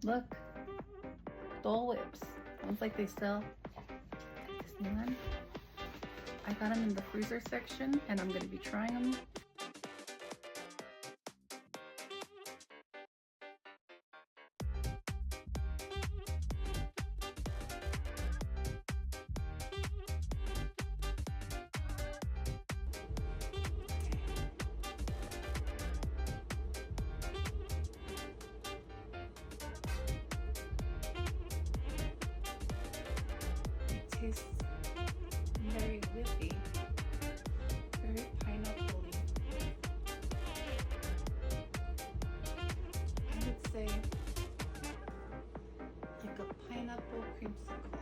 Look, Dole Whips. Sounds like they sell at Disneyland. I got them in the freezer section and I'm going to be trying them. It tastes very whippy, very pineapple-y. I would say like a pineapple creamsicle.